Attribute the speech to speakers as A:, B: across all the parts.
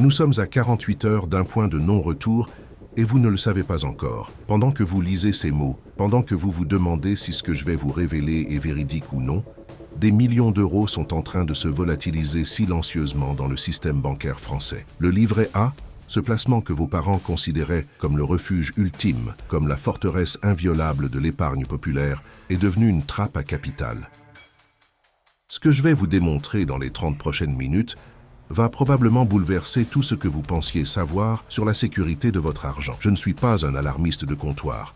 A: Nous sommes à 48 heures d'un point de non-retour et vous ne le savez pas encore. Pendant que vous lisez ces mots, pendant que vous vous demandez si ce que je vais vous révéler est véridique ou non, des millions d'euros sont en train de se volatiliser silencieusement dans le système bancaire français. Le livret A, ce placement que vos parents considéraient comme le refuge ultime, comme la forteresse inviolable de l'épargne populaire, est devenu une trappe à capital. Ce que je vais vous démontrer dans les 30 prochaines minutes va probablement bouleverser tout ce que vous pensiez savoir sur la sécurité de votre argent. Je ne suis pas un alarmiste de comptoir.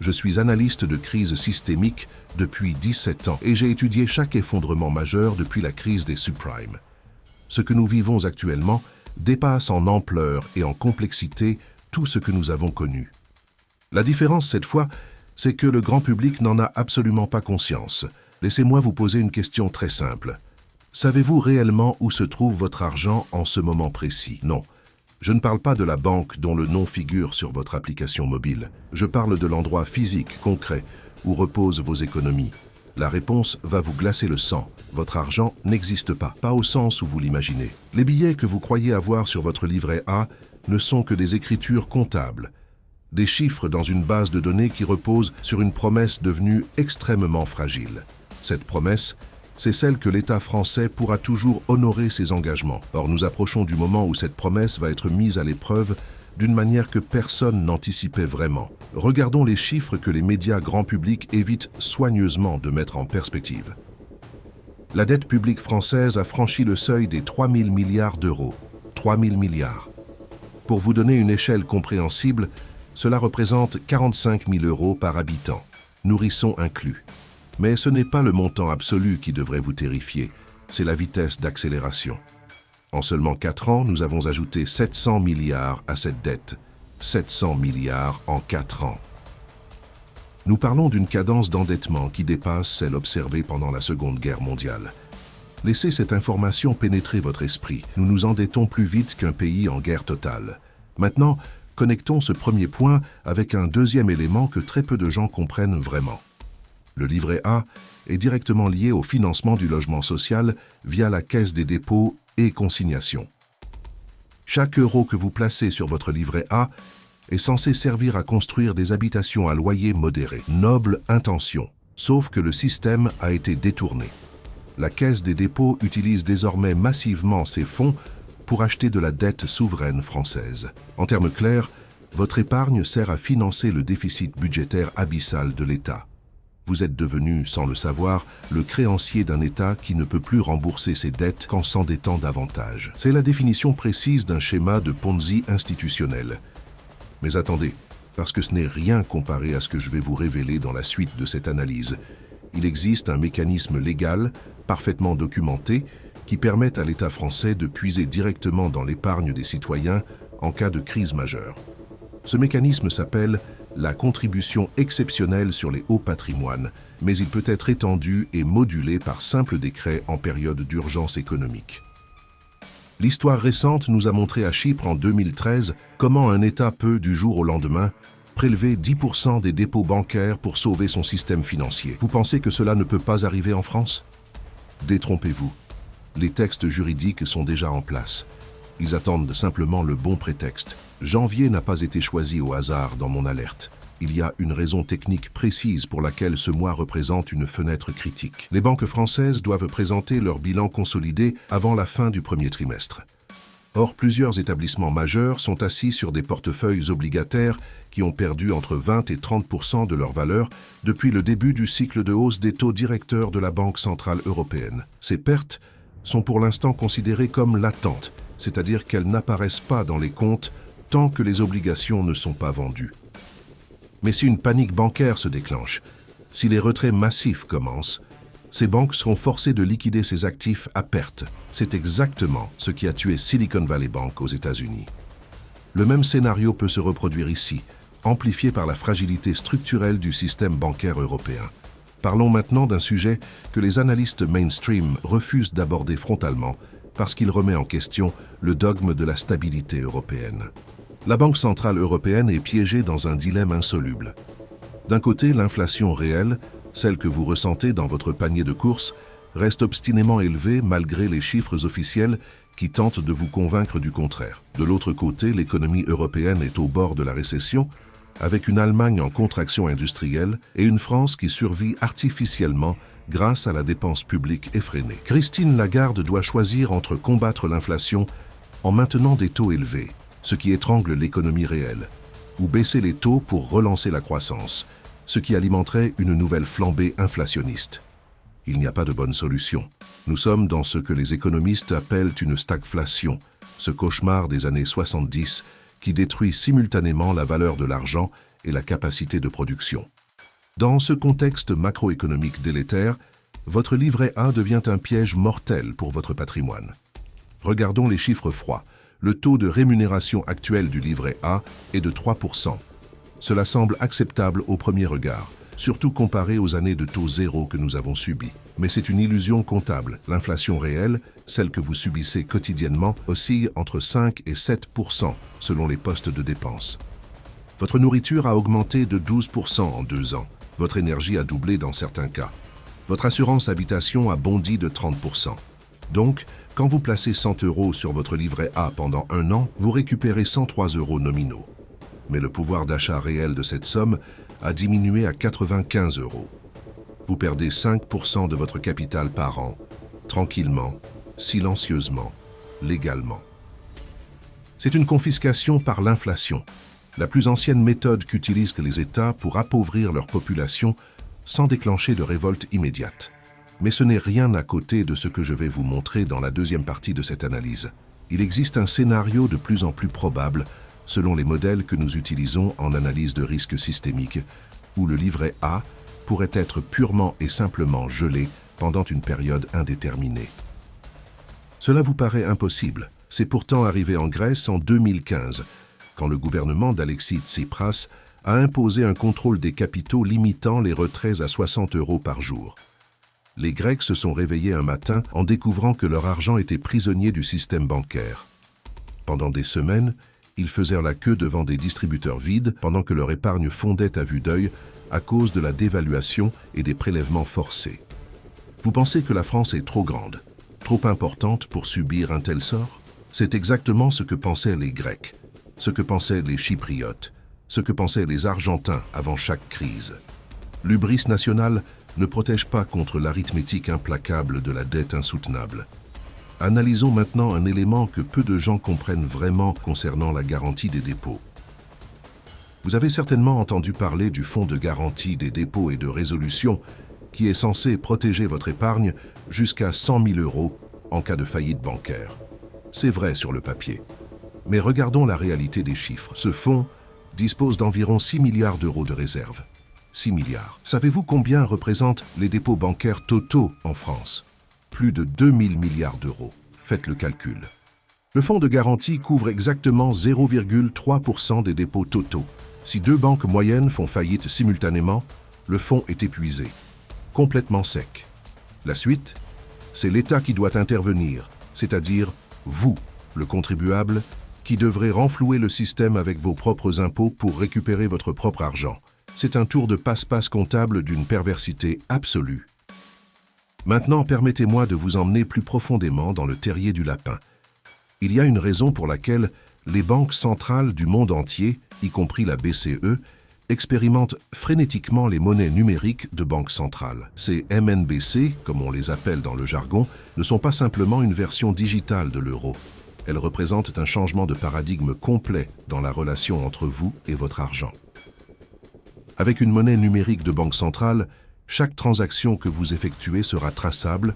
A: Je suis analyste de crise systémique depuis 17 ans et j'ai étudié chaque effondrement majeur depuis la crise des subprimes. Ce que nous vivons actuellement dépasse en ampleur et en complexité tout ce que nous avons connu. La différence cette fois, c'est que le grand public n'en a absolument pas conscience. Laissez-moi vous poser une question très simple. Savez-vous réellement où se trouve votre argent en ce moment précis? Non. Je ne parle pas de la banque dont le nom figure sur votre application mobile. Je parle de l'endroit physique, concret, où reposent vos économies. La réponse va vous glacer le sang. Votre argent n'existe pas, pas au sens où vous l'imaginez. Les billets que vous croyez avoir sur votre livret A ne sont que des écritures comptables, des chiffres dans une base de données qui repose sur une promesse devenue extrêmement fragile. Cette promesse, c'est celle que l'État français pourra toujours honorer ses engagements. Or, nous approchons du moment où cette promesse va être mise à l'épreuve d'une manière que personne n'anticipait vraiment. Regardons les chiffres que les médias grand public évitent soigneusement de mettre en perspective. La dette publique française a franchi le seuil des 3 000 milliards d'euros. 3 000 milliards. Pour vous donner une échelle compréhensible, cela représente 45 000 euros par habitant, nourrisson inclus. Mais ce n'est pas le montant absolu qui devrait vous terrifier, c'est la vitesse d'accélération. En seulement 4 ans, nous avons ajouté 700 milliards à cette dette. 700 milliards en 4 ans. Nous parlons d'une cadence d'endettement qui dépasse celle observée pendant la Seconde Guerre mondiale. Laissez cette information pénétrer votre esprit. Nous nous endettons plus vite qu'un pays en guerre totale. Maintenant, connectons ce premier point avec un deuxième élément que très peu de gens comprennent vraiment. Le livret A est directement lié au financement du logement social via la Caisse des dépôts et consignations. Chaque euro que vous placez sur votre livret A est censé servir à construire des habitations à loyer modéré. Noble intention, sauf que le système a été détourné. La Caisse des dépôts utilise désormais massivement ces fonds pour acheter de la dette souveraine française. En termes clairs, votre épargne sert à financer le déficit budgétaire abyssal de l'État. Vous êtes devenu, sans le savoir, le créancier d'un État qui ne peut plus rembourser ses dettes qu'en s'endettant davantage. C'est la définition précise d'un schéma de Ponzi institutionnel. Mais attendez, parce que ce n'est rien comparé à ce que je vais vous révéler dans la suite de cette analyse. Il existe un mécanisme légal, parfaitement documenté, qui permet à l'État français de puiser directement dans l'épargne des citoyens en cas de crise majeure. Ce mécanisme s'appelle la contribution exceptionnelle sur les hauts patrimoines, mais il peut être étendu et modulé par simple décret en période d'urgence économique. L'histoire récente nous a montré à Chypre en 2013 comment un État peut, du jour au lendemain, prélever 10% des dépôts bancaires pour sauver son système financier. Vous pensez que cela ne peut pas arriver en France? Détrompez-vous. Les textes juridiques sont déjà en place. Ils attendent simplement le bon prétexte. Janvier n'a pas été choisi au hasard dans mon alerte. Il y a une raison technique précise pour laquelle ce mois représente une fenêtre critique. Les banques françaises doivent présenter leur bilan consolidé avant la fin du premier trimestre. Or, plusieurs établissements majeurs sont assis sur des portefeuilles obligataires qui ont perdu entre 20 et 30% de leur valeur depuis le début du cycle de hausse des taux directeurs de la Banque centrale européenne. Ces pertes sont pour l'instant considérées comme latentes, c'est-à-dire qu'elles n'apparaissent pas dans les comptes tant que les obligations ne sont pas vendues. Mais si une panique bancaire se déclenche, si les retraits massifs commencent, ces banques seront forcées de liquider ces actifs à perte. C'est exactement ce qui a tué Silicon Valley Bank aux États-Unis. Le même scénario peut se reproduire ici, amplifié par la fragilité structurelle du système bancaire européen. Parlons maintenant d'un sujet que les analystes mainstream refusent d'aborder frontalement parce qu'il remet en question le dogme de la stabilité européenne. La Banque centrale européenne est piégée dans un dilemme insoluble. D'un côté, l'inflation réelle, celle que vous ressentez dans votre panier de courses, reste obstinément élevée malgré les chiffres officiels qui tentent de vous convaincre du contraire. De l'autre côté, l'économie européenne est au bord de la récession, avec une Allemagne en contraction industrielle et une France qui survit artificiellement grâce à la dépense publique effrénée. Christine Lagarde doit choisir entre combattre l'inflation en maintenant des taux élevés, ce qui étrangle l'économie réelle, ou baisser les taux pour relancer la croissance, ce qui alimenterait une nouvelle flambée inflationniste. Il n'y a pas de bonne solution. Nous sommes dans ce que les économistes appellent une stagflation, ce cauchemar des années 70 qui détruit simultanément la valeur de l'argent et la capacité de production. Dans ce contexte macroéconomique délétère, votre livret A devient un piège mortel pour votre patrimoine. Regardons les chiffres froids. Le taux de rémunération actuel du livret A est de 3%. Cela semble acceptable au premier regard, surtout comparé aux années de taux zéro que nous avons subies. Mais c'est une illusion comptable. L'inflation réelle, celle que vous subissez quotidiennement, oscille entre 5 et 7% selon les postes de dépenses. Votre nourriture a augmenté de 12% en 2 ans. Votre énergie a doublé dans certains cas. Votre assurance habitation a bondi de 30%. Donc, quand vous placez 100 € sur votre livret A pendant 1 an, vous récupérez 103 € nominaux. Mais le pouvoir d'achat réel de cette somme a diminué à 95 €. Vous perdez 5% de votre capital par an, tranquillement, silencieusement, légalement. C'est une confiscation par l'inflation, la plus ancienne méthode qu'utilisent les États pour appauvrir leur population sans déclencher de révolte immédiate. Mais ce n'est rien à côté de ce que je vais vous montrer dans la deuxième partie de cette analyse. Il existe un scénario de plus en plus probable, selon les modèles que nous utilisons en analyse de risque systémique, où le livret A pourrait être purement et simplement gelé pendant une période indéterminée. Cela vous paraît impossible. C'est pourtant arrivé en Grèce en 2015, quand le gouvernement d'Alexis Tsipras a imposé un contrôle des capitaux limitant les retraits à 60 € par jour. Les Grecs se sont réveillés un matin en découvrant que leur argent était prisonnier du système bancaire. Pendant des semaines, ils faisaient la queue devant des distributeurs vides pendant que leur épargne fondait à vue d'œil à cause de la dévaluation et des prélèvements forcés. Vous pensez que la France est trop grande, trop importante pour subir un tel sort? C'est exactement ce que pensaient les Grecs, ce que pensaient les Chypriotes, ce que pensaient les Argentins avant chaque crise. L'hubris nationale ne protège pas contre l'arithmétique implacable de la dette insoutenable. Analysons maintenant un élément que peu de gens comprennent vraiment concernant la garantie des dépôts. Vous avez certainement entendu parler du Fonds de garantie des dépôts et de résolution qui est censé protéger votre épargne jusqu'à 100 000 € en cas de faillite bancaire. C'est vrai sur le papier. Mais regardons la réalité des chiffres. Ce fonds dispose d'environ 6 milliards d'euros de réserve. 6 milliards. Savez-vous combien représentent les dépôts bancaires totaux en France? Plus de 2000 milliards d'euros. Faites le calcul. Le fonds de garantie couvre exactement 0,3% des dépôts totaux. Si 2 banques moyennes font faillite simultanément, le fonds est épuisé, complètement sec. La suite, c'est l'État qui doit intervenir, c'est-à-dire vous, le contribuable, qui devrez renflouer le système avec vos propres impôts pour récupérer votre propre argent. C'est un tour de passe-passe comptable d'une perversité absolue. Maintenant, permettez-moi de vous emmener plus profondément dans le terrier du lapin. Il y a une raison pour laquelle les banques centrales du monde entier, y compris la BCE, expérimentent frénétiquement les monnaies numériques de banque centrale. Ces MNBC, comme on les appelle dans le jargon, ne sont pas simplement une version digitale de l'euro. Elles représentent un changement de paradigme complet dans la relation entre vous et votre argent. Avec une monnaie numérique de banque centrale, chaque transaction que vous effectuez sera traçable,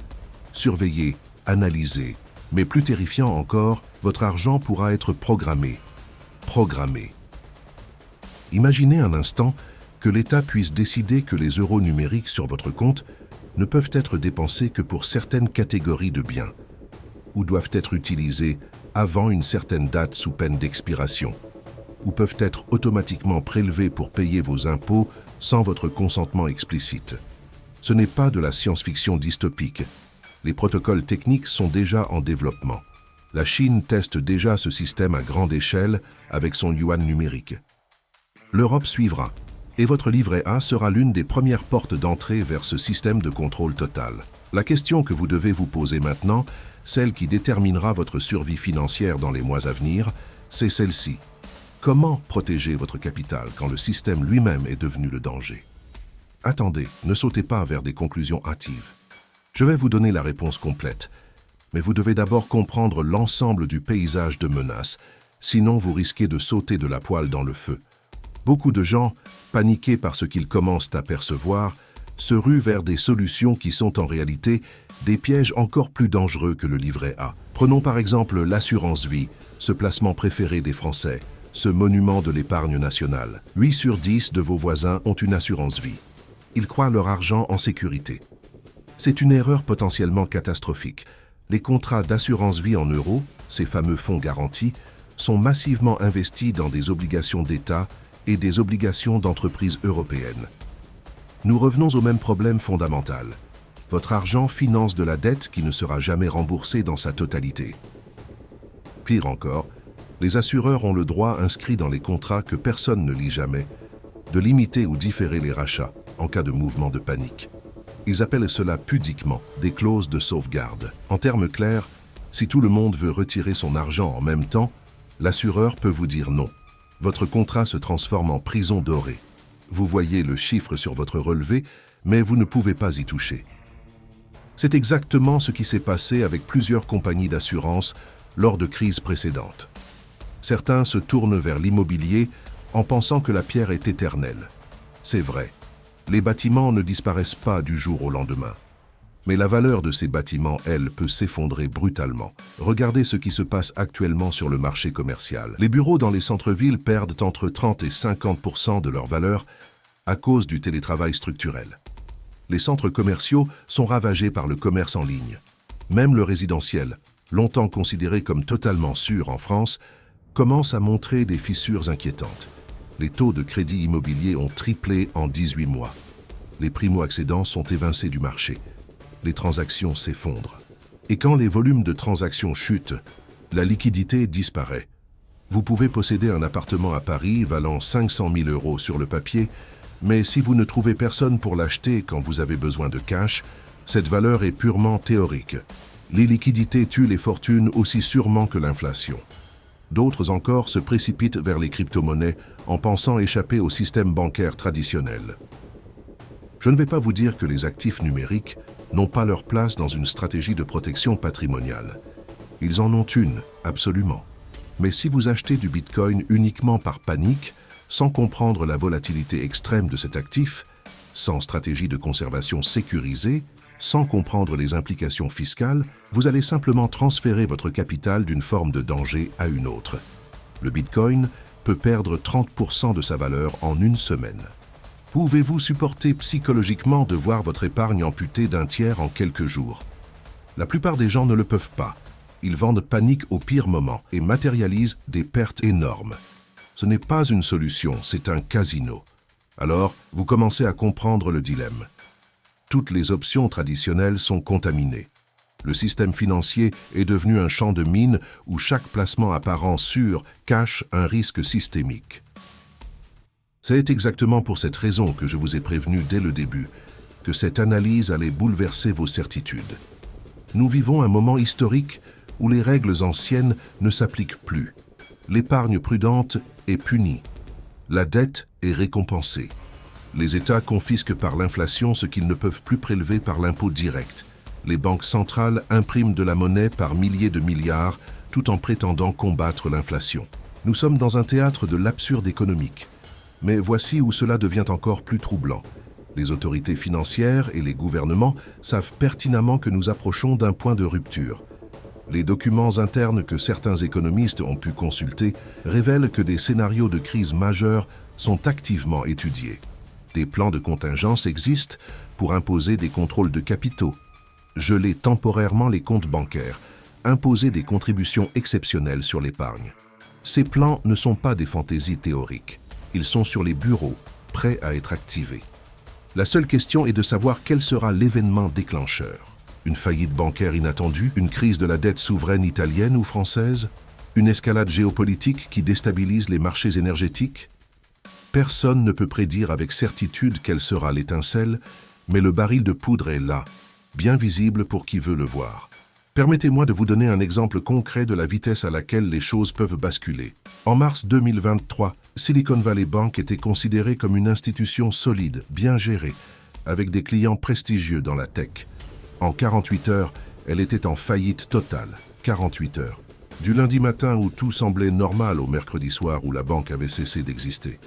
A: surveillée, analysée. Mais plus terrifiant encore, votre argent pourra être programmé. Programmé. Imaginez un instant que l'État puisse décider que les euros numériques sur votre compte ne peuvent être dépensés que pour certaines catégories de biens, ou doivent être utilisés avant une certaine date sous peine d'expiration, ou peuvent être automatiquement prélevés pour payer vos impôts sans votre consentement explicite. Ce n'est pas de la science-fiction dystopique. Les protocoles techniques sont déjà en développement. La Chine teste déjà ce système à grande échelle avec son yuan numérique. L'Europe suivra. Et votre livret A sera l'une des premières portes d'entrée vers ce système de contrôle total. La question que vous devez vous poser maintenant, celle qui déterminera votre survie financière dans les mois à venir, c'est celle-ci. Comment protéger votre capital quand le système lui-même est devenu le danger? Attendez, ne sautez pas vers des conclusions hâtives. Je vais vous donner la réponse complète, mais vous devez d'abord comprendre l'ensemble du paysage de menaces, sinon vous risquez de sauter de la poêle dans le feu. Beaucoup de gens, paniqués par ce qu'ils commencent à percevoir, se ruent vers des solutions qui sont en réalité des pièges encore plus dangereux que le livret A. Prenons par exemple l'assurance vie, ce placement préféré des Français, ce monument de l'épargne nationale. 8 sur 10 de vos voisins ont une assurance vie. Ils croient leur argent en sécurité. C'est une erreur potentiellement catastrophique. Les contrats d'assurance vie en euros, ces fameux fonds garantis, sont massivement investis dans des obligations d'État et des obligations d'entreprises européennes. Nous revenons au même problème fondamental. Votre argent finance de la dette qui ne sera jamais remboursée dans sa totalité. Pire encore, les assureurs ont le droit inscrit dans les contrats que personne ne lit jamais, de limiter ou différer les rachats en cas de mouvement de panique. Ils appellent cela pudiquement des clauses de sauvegarde. En termes clairs, si tout le monde veut retirer son argent en même temps, l'assureur peut vous dire non. Votre contrat se transforme en prison dorée. Vous voyez le chiffre sur votre relevé, mais vous ne pouvez pas y toucher. C'est exactement ce qui s'est passé avec plusieurs compagnies d'assurance lors de crises précédentes. Certains se tournent vers l'immobilier en pensant que la pierre est éternelle. C'est vrai, les bâtiments ne disparaissent pas du jour au lendemain. Mais la valeur de ces bâtiments, elle, peut s'effondrer brutalement. Regardez ce qui se passe actuellement sur le marché commercial. Les bureaux dans les centres-villes perdent entre 30 et 50% de leur valeur à cause du télétravail structurel. Les centres commerciaux sont ravagés par le commerce en ligne. Même le résidentiel, longtemps considéré comme totalement sûr en France, commence à montrer des fissures inquiétantes. Les taux de crédit immobilier ont triplé en 18 mois. Les primo-accédants sont évincés du marché. Les transactions s'effondrent. Et quand les volumes de transactions chutent, la liquidité disparaît. Vous pouvez posséder un appartement à Paris valant 500 000 € sur le papier, mais si vous ne trouvez personne pour l'acheter quand vous avez besoin de cash, cette valeur est purement théorique. Les liquidités tuent les fortunes aussi sûrement que l'inflation. D'autres encore se précipitent vers les crypto-monnaies en pensant échapper au système bancaire traditionnel. Je ne vais pas vous dire que les actifs numériques n'ont pas leur place dans une stratégie de protection patrimoniale. Ils en ont une, absolument. Mais si vous achetez du Bitcoin uniquement par panique, sans comprendre la volatilité extrême de cet actif, sans stratégie de conservation sécurisée, sans comprendre les implications fiscales, vous allez simplement transférer votre capital d'une forme de danger à une autre. Le Bitcoin peut perdre 30% de sa valeur en une semaine. Pouvez-vous supporter psychologiquement de voir votre épargne amputée d'un tiers en quelques jours? La plupart des gens ne le peuvent pas. Ils vendent panique au pire moment et matérialisent des pertes énormes. Ce n'est pas une solution, c'est un casino. Alors, vous commencez à comprendre le dilemme. Toutes les options traditionnelles sont contaminées. Le système financier est devenu un champ de mine où chaque placement apparent sûr cache un risque systémique. C'est exactement pour cette raison que je vous ai prévenu dès le début que cette analyse allait bouleverser vos certitudes. Nous vivons un moment historique où les règles anciennes ne s'appliquent plus. L'épargne prudente est punie. La dette est récompensée. Les États confisquent par l'inflation ce qu'ils ne peuvent plus prélever par l'impôt direct. Les banques centrales impriment de la monnaie par milliers de milliards tout en prétendant combattre l'inflation. Nous sommes dans un théâtre de l'absurde économique. Mais voici où cela devient encore plus troublant. Les autorités financières et les gouvernements savent pertinemment que nous approchons d'un point de rupture. Les documents internes que certains économistes ont pu consulter révèlent que des scénarios de crise majeure sont activement étudiés. Des plans de contingence existent pour imposer des contrôles de capitaux, geler temporairement les comptes bancaires, imposer des contributions exceptionnelles sur l'épargne. Ces plans ne sont pas des fantaisies théoriques. Ils sont sur les bureaux, prêts à être activés. La seule question est de savoir quel sera l'événement déclencheur. Une faillite bancaire inattendue, une crise de la dette souveraine italienne ou française, une escalade géopolitique qui déstabilise les marchés énergétiques. Personne ne peut prédire avec certitude quelle sera l'étincelle, mais le baril de poudre est là, bien visible pour qui veut le voir. Permettez-moi de vous donner un exemple concret de la vitesse à laquelle les choses peuvent basculer. En mars 2023, Silicon Valley Bank était considérée comme une institution solide, bien gérée, avec des clients prestigieux dans la tech. En 48 heures, elle était en faillite totale. 48 heures. Du lundi matin où tout semblait normal au mercredi soir où la banque avait cessé d'exister.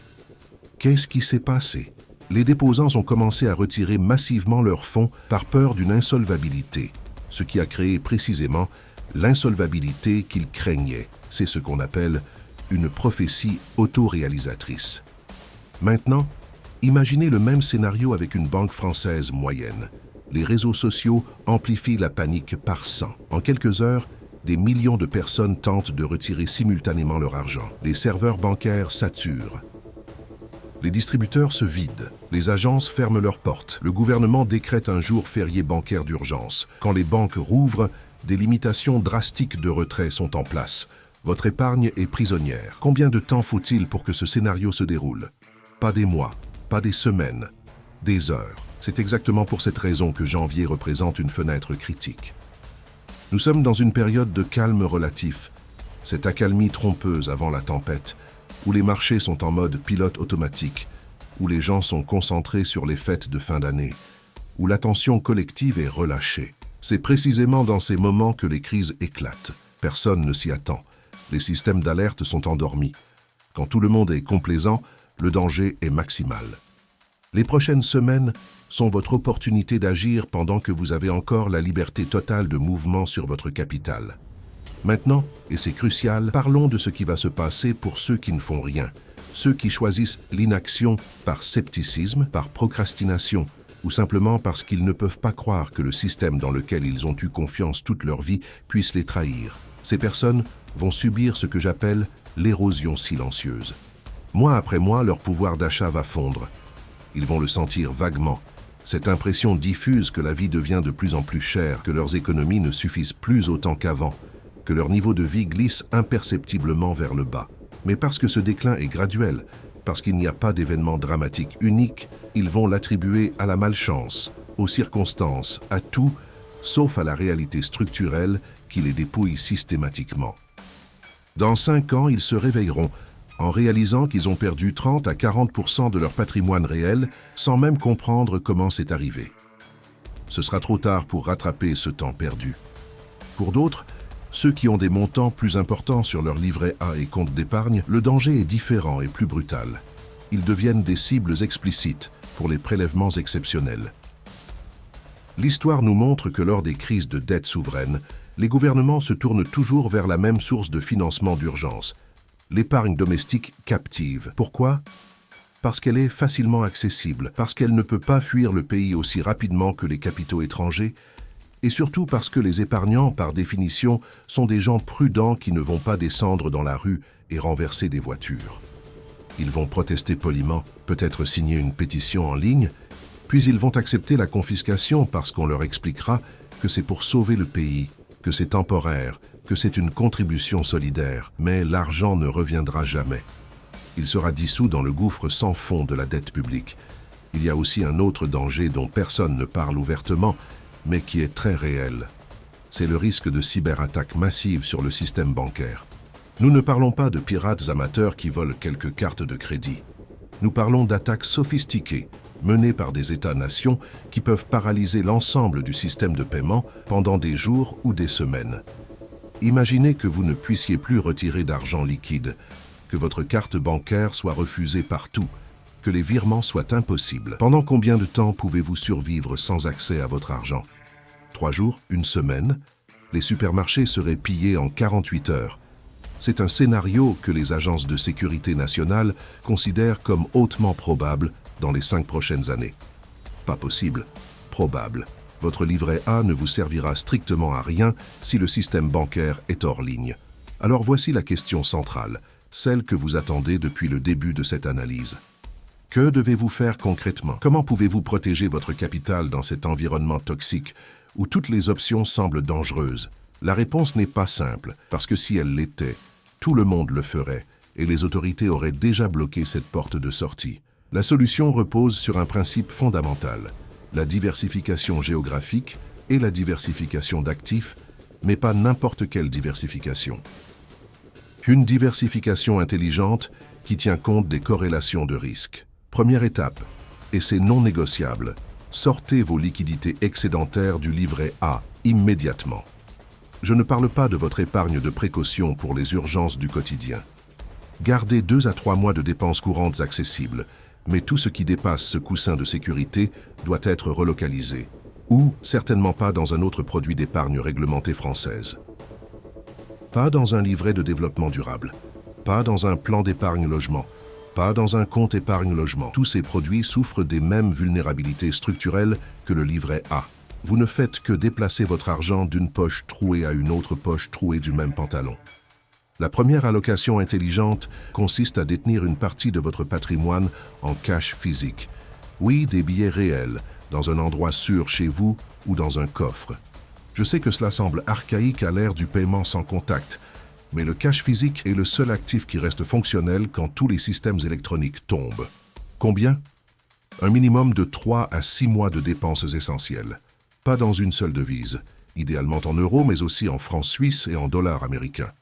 A: Qu'est-ce qui s'est passé? Les déposants ont commencé à retirer massivement leurs fonds par peur d'une insolvabilité, ce qui a créé précisément l'insolvabilité qu'ils craignaient. C'est ce qu'on appelle une prophétie autoréalisatrice. Maintenant, imaginez le même scénario avec une banque française moyenne. Les réseaux sociaux amplifient la panique par 100. En quelques heures, des millions de personnes tentent de retirer simultanément leur argent. Les serveurs bancaires saturent. Les distributeurs se vident. Les agences ferment leurs portes. Le gouvernement décrète un jour férié bancaire d'urgence. Quand les banques rouvrent, des limitations drastiques de retrait sont en place. Votre épargne est prisonnière. Combien de temps faut-il pour que ce scénario se déroule? Pas des mois, pas des semaines, des heures. C'est exactement pour cette raison que janvier représente une fenêtre critique. Nous sommes dans une période de calme relatif, cette accalmie trompeuse avant la tempête, où les marchés sont en mode pilote automatique, où les gens sont concentrés sur les fêtes de fin d'année, où l'attention collective est relâchée. C'est précisément dans ces moments que les crises éclatent. Personne ne s'y attend. Les systèmes d'alerte sont endormis. Quand tout le monde est complaisant, le danger est maximal. Les prochaines semaines sont votre opportunité d'agir pendant que vous avez encore la liberté totale de mouvement sur votre capital. Maintenant, et c'est crucial, parlons de ce qui va se passer pour ceux qui ne font rien, ceux qui choisissent l'inaction par scepticisme, par procrastination, ou simplement parce qu'ils ne peuvent pas croire que le système dans lequel ils ont eu confiance toute leur vie puisse les trahir. Ces personnes vont subir ce que j'appelle l'érosion silencieuse. Mois après mois, leur pouvoir d'achat va fondre. Ils vont le sentir vaguement. Cette impression diffuse que la vie devient de plus en plus chère, que leurs économies ne suffisent plus autant qu'avant, que leur niveau de vie glisse imperceptiblement vers le bas. Mais parce que ce déclin est graduel, parce qu'il n'y a pas d'événement dramatique unique, ils vont l'attribuer à la malchance, aux circonstances, à tout, sauf à la réalité structurelle qui les dépouille systématiquement. Dans 5 ans, ils se réveilleront en réalisant qu'ils ont perdu 30 à 40% de leur patrimoine réel sans même comprendre comment c'est arrivé. Ce sera trop tard pour rattraper ce temps perdu. Pour d'autres, ceux qui ont des montants plus importants sur leur livret A et compte d'épargne, le danger est différent et plus brutal. Ils deviennent des cibles explicites pour les prélèvements exceptionnels. L'histoire nous montre que lors des crises de dette souveraine, les gouvernements se tournent toujours vers la même source de financement d'urgence, l'épargne domestique captive. Pourquoi? Parce qu'elle est facilement accessible, parce qu'elle ne peut pas fuir le pays aussi rapidement que les capitaux étrangers, et surtout parce que les épargnants, par définition, sont des gens prudents qui ne vont pas descendre dans la rue et renverser des voitures. Ils vont protester poliment, peut-être signer une pétition en ligne, puis ils vont accepter la confiscation parce qu'on leur expliquera que c'est pour sauver le pays, que c'est temporaire, que c'est une contribution solidaire, mais l'argent ne reviendra jamais. Il sera dissous dans le gouffre sans fond de la dette publique. Il y a aussi un autre danger dont personne ne parle ouvertement, mais qui est très réel. C'est le risque de cyberattaques massives sur le système bancaire. Nous ne parlons pas de pirates amateurs qui volent quelques cartes de crédit. Nous parlons d'attaques sophistiquées, menées par des États-nations qui peuvent paralyser l'ensemble du système de paiement pendant des jours ou des semaines. Imaginez que vous ne puissiez plus retirer d'argent liquide, que votre carte bancaire soit refusée partout, que les virements soient impossibles. Pendant combien de temps pouvez-vous survivre sans accès à votre argent? 3 jours, une semaine? Les supermarchés seraient pillés en 48 heures. C'est un scénario que les agences de sécurité nationale considèrent comme hautement probable dans les 5 prochaines années. Pas possible, probable. Votre livret A ne vous servira strictement à rien si le système bancaire est hors ligne. Alors voici la question centrale, celle que vous attendez depuis le début de cette analyse. Que devez-vous faire concrètement? Comment pouvez-vous protéger votre capital dans cet environnement toxique où toutes les options semblent dangereuses? La réponse n'est pas simple, parce que si elle l'était, tout le monde le ferait, et les autorités auraient déjà bloqué cette porte de sortie. La solution repose sur un principe fondamental, la diversification géographique et la diversification d'actifs, mais pas n'importe quelle diversification. Une diversification intelligente qui tient compte des corrélations de risque. Première étape, et c'est non négociable, sortez vos liquidités excédentaires du livret A immédiatement. Je ne parle pas de votre épargne de précaution pour les urgences du quotidien. Gardez 2 à 3 mois de dépenses courantes accessibles, mais tout ce qui dépasse ce coussin de sécurité doit être relocalisé, ou certainement pas dans un autre produit d'épargne réglementé française. Pas dans un livret de développement durable, pas dans un plan d'épargne logement, pas dans un compte épargne logement. Tous ces produits souffrent des mêmes vulnérabilités structurelles que le livret A. Vous ne faites que déplacer votre argent d'une poche trouée à une autre poche trouée du même pantalon. La première allocation intelligente consiste à détenir une partie de votre patrimoine en cash physique. Oui, des billets réels, dans un endroit sûr chez vous ou dans un coffre. Je sais que cela semble archaïque à l'ère du paiement sans contact, mais le cash physique est le seul actif qui reste fonctionnel quand tous les systèmes électroniques tombent. Combien? Un minimum de 3 à 6 mois de dépenses essentielles. Pas dans une seule devise, idéalement en euros, mais aussi en francs suisses et en dollars américains.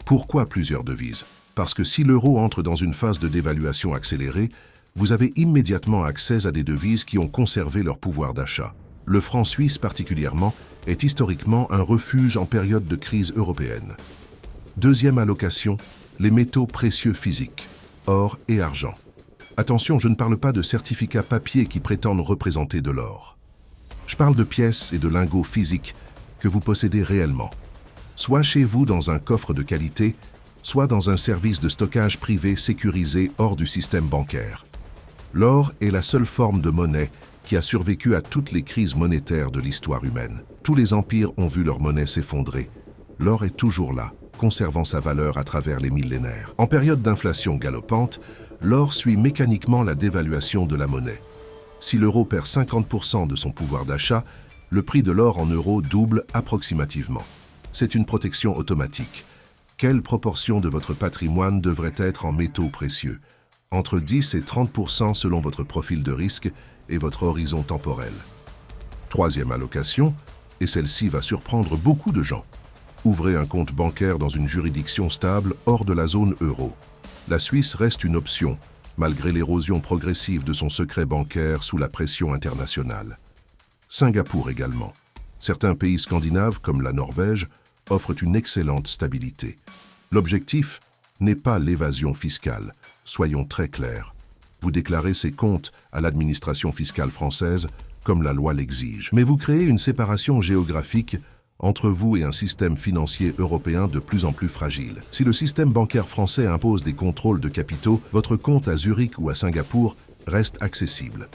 A: Pourquoi plusieurs devises? Parce que si l'euro entre dans une phase de dévaluation accélérée, vous avez immédiatement accès à des devises qui ont conservé leur pouvoir d'achat. Le franc suisse particulièrement est historiquement un refuge en période de crise européenne. Deuxième allocation, les métaux précieux physiques, or et argent. Attention, je ne parle pas de certificats papier qui prétendent représenter de l'or. Je parle de pièces et de lingots physiques que vous possédez réellement, soit chez vous dans un coffre de qualité, soit dans un service de stockage privé sécurisé hors du système bancaire. L'or est la seule forme de monnaie qui a survécu à toutes les crises monétaires de l'histoire humaine. Tous les empires ont vu leur monnaie s'effondrer. L'or est toujours là, conservant sa valeur à travers les millénaires. En période d'inflation galopante, l'or suit mécaniquement la dévaluation de la monnaie. Si l'euro perd 50% de son pouvoir d'achat, le prix de l'or en euros double approximativement. C'est une protection automatique. Quelle proportion de votre patrimoine devrait être en métaux précieux? Entre 10 et 30% selon votre profil de risque et votre horizon temporel. Troisième allocation, et celle-ci va surprendre beaucoup de gens. Ouvrez un compte bancaire dans une juridiction stable hors de la zone euro. La Suisse reste une option, malgré l'érosion progressive de son secret bancaire sous la pression internationale. Singapour également. Certains pays scandinaves, comme la Norvège, offrent une excellente stabilité. L'objectif n'est pas l'évasion fiscale, soyons très clairs. Vous déclarez ces comptes à l'administration fiscale française comme la loi l'exige. Mais vous créez une séparation géographique entre vous et un système financier européen de plus en plus fragile. Si le système bancaire français impose des contrôles de capitaux, votre compte à Zurich ou à Singapour reste accessible.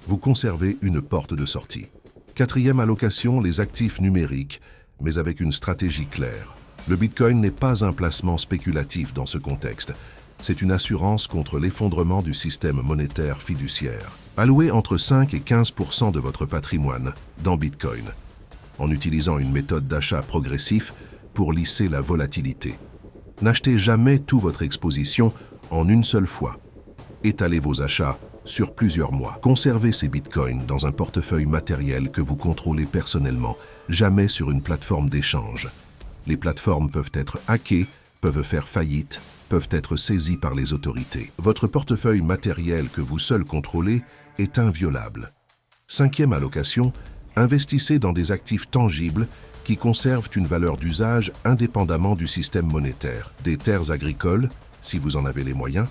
A: Vous conservez une porte de sortie. Quatrième allocation, les actifs numériques, mais avec une stratégie claire. Le Bitcoin n'est pas un placement spéculatif dans ce contexte. C'est une assurance contre l'effondrement du système monétaire fiduciaire. Allouez entre 5 et 15% de votre patrimoine dans Bitcoin, en utilisant une méthode d'achat progressif pour lisser la volatilité. N'achetez jamais toute votre exposition en une seule fois. Étalez vos achats sur plusieurs mois. Conservez ces bitcoins dans un portefeuille matériel que vous contrôlez personnellement, jamais sur une plateforme d'échange. Les plateformes peuvent être hackées, peuvent faire faillite, peuvent être saisies par les autorités. Votre portefeuille matériel que vous seul contrôlez est inviolable. Cinquième allocation, investissez dans des actifs tangibles qui conservent une valeur d'usage indépendamment du système monétaire. Des terres agricoles, si vous en avez les moyens,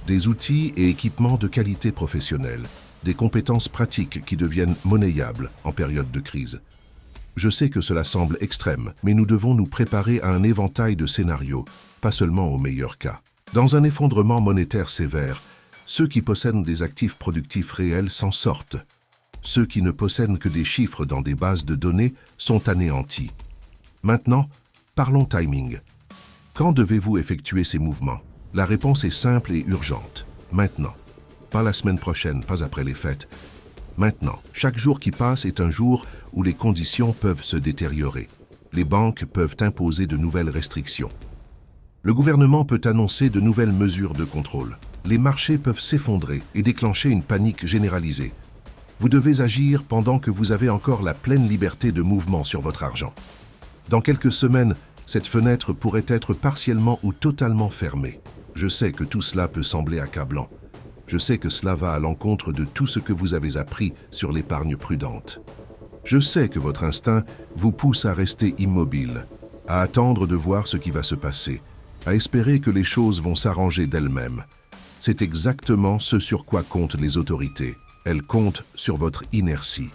A: des outils et équipements de qualité professionnelle, des compétences pratiques qui deviennent monnayables en période de crise. Je sais que cela semble extrême, mais nous devons nous préparer à un éventail de scénarios, pas seulement au meilleur cas. Dans un effondrement monétaire sévère, ceux qui possèdent des actifs productifs réels s'en sortent. Ceux qui ne possèdent que des chiffres dans des bases de données sont anéantis. Maintenant, parlons timing. Quand devez-vous effectuer ces mouvements? La réponse est simple et urgente. Maintenant. Pas la semaine prochaine, pas après les fêtes. Maintenant. Chaque jour qui passe est un jour où les conditions peuvent se détériorer. Les banques peuvent imposer de nouvelles restrictions. Le gouvernement peut annoncer de nouvelles mesures de contrôle. Les marchés peuvent s'effondrer et déclencher une panique généralisée. Vous devez agir pendant que vous avez encore la pleine liberté de mouvement sur votre argent. Dans quelques semaines, cette fenêtre pourrait être partiellement ou totalement fermée. Je sais que tout cela peut sembler accablant. Je sais que cela va à l'encontre de tout ce que vous avez appris sur l'épargne prudente. Je sais que votre instinct vous pousse à rester immobile, à attendre de voir ce qui va se passer, à espérer que les choses vont s'arranger d'elles-mêmes. C'est exactement ce sur quoi comptent les autorités. Elles comptent sur votre inertie.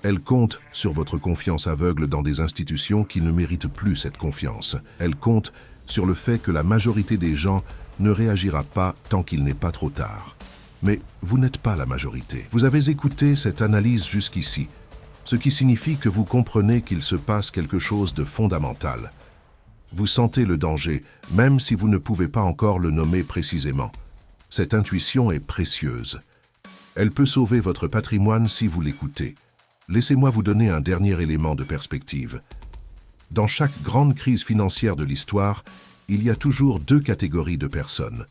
A: Elles comptent sur votre confiance aveugle dans des institutions qui ne méritent plus cette confiance. Elles comptent sur le fait que la majorité des gens ne réagira pas tant qu'il n'est pas trop tard. Mais vous n'êtes pas la majorité. Vous avez écouté cette analyse jusqu'ici, ce qui signifie que vous comprenez qu'il se passe quelque chose de fondamental. Vous sentez le danger, même si vous ne pouvez pas encore le nommer précisément. Cette intuition est précieuse. Elle peut sauver votre patrimoine si vous l'écoutez. Laissez-moi vous donner un dernier élément de perspective. Dans chaque grande crise financière de l'histoire, il y a toujours deux catégories de personnes.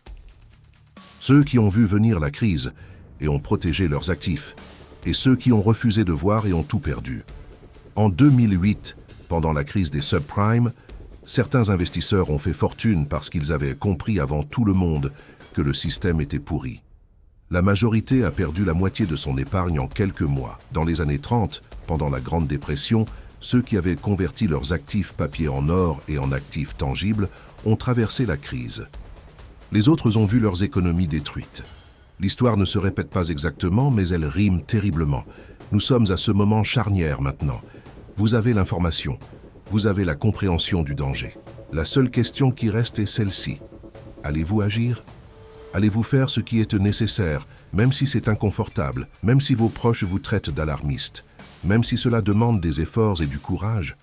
A: Ceux qui ont vu venir la crise et ont protégé leurs actifs, et ceux qui ont refusé de voir et ont tout perdu. En 2008, pendant la crise des subprimes, certains investisseurs ont fait fortune parce qu'ils avaient compris avant tout le monde que le système était pourri. La majorité a perdu la moitié de son épargne en quelques mois. Dans les années 30, pendant la Grande Dépression, ceux qui avaient converti leurs actifs papier en or et en actifs tangibles ont traversé la crise. Les autres ont vu leurs économies détruites. L'histoire ne se répète pas exactement, mais elle rime terriblement. Nous sommes à ce moment charnière maintenant. Vous avez l'information, vous avez la compréhension du danger. La seule question qui reste est celle-ci. Allez-vous agir ? Allez-vous faire ce qui est nécessaire, même si c'est inconfortable, même si vos proches vous traitent d'alarmiste, même si cela demande des efforts et du courage?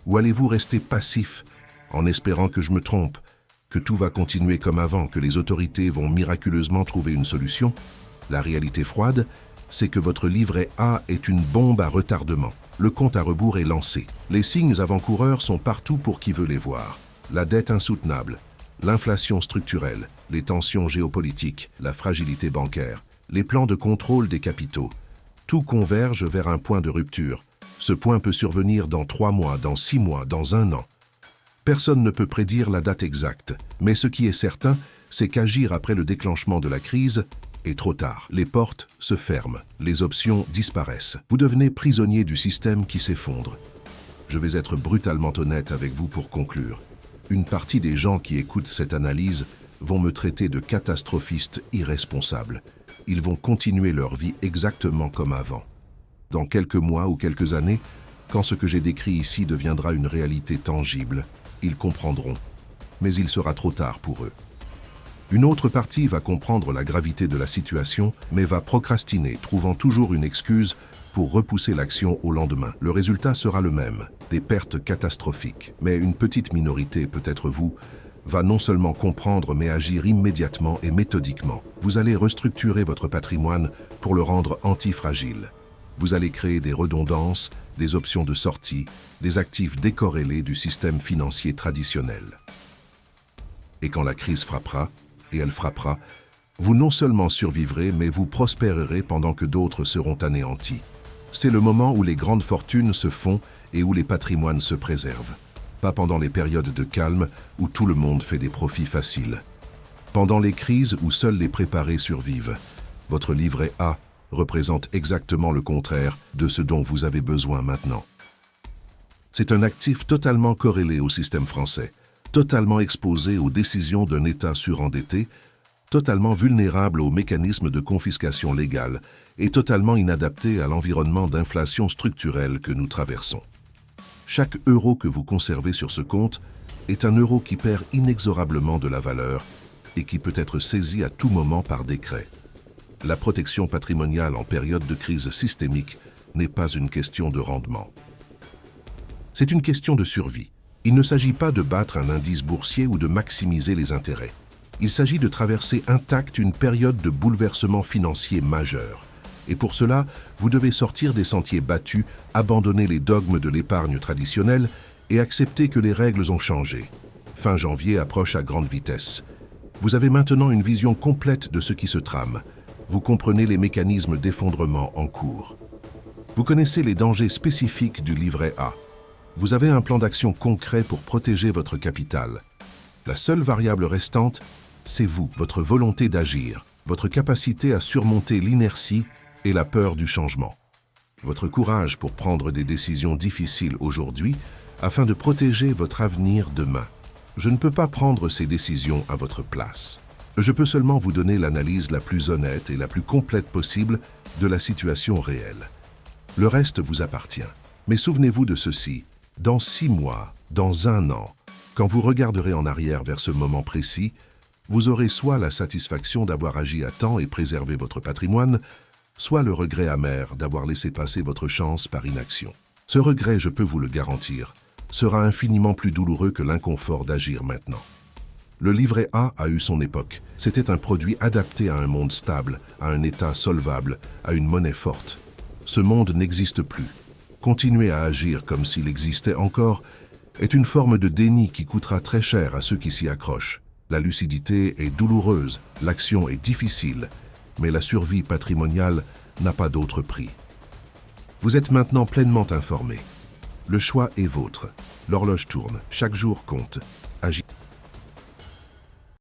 A: Ou allez-vous rester passif, en espérant que je me trompe, que tout va continuer comme avant, que les autorités vont miraculeusement trouver une solution? La réalité froide, c'est que votre livret A est une bombe à retardement. Le compte à rebours est lancé. Les signes avant-coureurs sont partout pour qui veut les voir. La dette insoutenable, l'inflation structurelle, les tensions géopolitiques, la fragilité bancaire, les plans de contrôle des capitaux. Tout converge vers un point de rupture. Ce point peut survenir dans 3 mois, dans 6 mois, dans 1 an. Personne ne peut prédire la date exacte, mais ce qui est certain, c'est qu'agir après le déclenchement de la crise est trop tard. Les portes se ferment, les options disparaissent. Vous devenez prisonnier du système qui s'effondre. Je vais être brutalement honnête avec vous pour conclure. Une partie des gens qui écoutent cette analyse vont me traiter de catastrophiste irresponsable. Ils vont continuer leur vie exactement comme avant. Dans quelques mois ou quelques années, quand ce que j'ai décrit ici deviendra une réalité tangible, ils comprendront. Mais il sera trop tard pour eux. Une autre partie va comprendre la gravité de la situation, mais va procrastiner, trouvant toujours une excuse pour repousser l'action au lendemain. Le résultat sera le même, des pertes catastrophiques. Mais une petite minorité, peut-être vous, va non seulement comprendre mais agir immédiatement et méthodiquement. Vous allez restructurer votre patrimoine pour le rendre antifragile. Vous allez créer des redondances, des options de sortie, des actifs décorrélés du système financier traditionnel. Et quand la crise frappera, et elle frappera, vous non seulement survivrez, mais vous prospérerez pendant que d'autres seront anéantis. C'est le moment où les grandes fortunes se font et où les patrimoines se préservent. Pas pendant les périodes de calme où tout le monde fait des profits faciles. Pendant les crises où seuls les préparés survivent. Votre livret A représente exactement le contraire de ce dont vous avez besoin maintenant. C'est un actif totalement corrélé au système français, totalement exposé aux décisions d'un État surendetté, totalement vulnérable aux mécanismes de confiscation légale et totalement inadapté à l'environnement d'inflation structurelle que nous traversons. Chaque euro que vous conservez sur ce compte est un euro qui perd inexorablement de la valeur et qui peut être saisi à tout moment par décret. La protection patrimoniale en période de crise systémique n'est pas une question de rendement. C'est une question de survie. Il ne s'agit pas de battre un indice boursier ou de maximiser les intérêts. Il s'agit de traverser intact une période de bouleversement financier majeur. Et pour cela, vous devez sortir des sentiers battus, abandonner les dogmes de l'épargne traditionnelle et accepter que les règles ont changé. Fin janvier approche à grande vitesse. Vous avez maintenant une vision complète de ce qui se trame. Vous comprenez les mécanismes d'effondrement en cours. Vous connaissez les dangers spécifiques du livret A. Vous avez un plan d'action concret pour protéger votre capital. La seule variable restante, c'est vous, votre volonté d'agir, votre capacité à surmonter l'inertie et la peur du changement. Votre courage pour prendre des décisions difficiles aujourd'hui afin de protéger votre avenir demain. Je ne peux pas prendre ces décisions à votre place. Je peux seulement vous donner l'analyse la plus honnête et la plus complète possible de la situation réelle. Le reste vous appartient. Mais souvenez-vous de ceci, dans 6 mois, dans 1 an, quand vous regarderez en arrière vers ce moment précis, vous aurez soit la satisfaction d'avoir agi à temps et préservé votre patrimoine, soit le regret amer d'avoir laissé passer votre chance par inaction. Ce regret, je peux vous le garantir, sera infiniment plus douloureux que l'inconfort d'agir maintenant. Le livret A a eu son époque. C'était un produit adapté à un monde stable, à un état solvable, à une monnaie forte. Ce monde n'existe plus. Continuer à agir comme s'il existait encore est une forme de déni qui coûtera très cher à ceux qui s'y accrochent. La lucidité est douloureuse, l'action est difficile, mais la survie patrimoniale n'a pas d'autre prix. Vous êtes maintenant pleinement informé. Le choix est vôtre. L'horloge tourne, chaque jour compte. Agissez.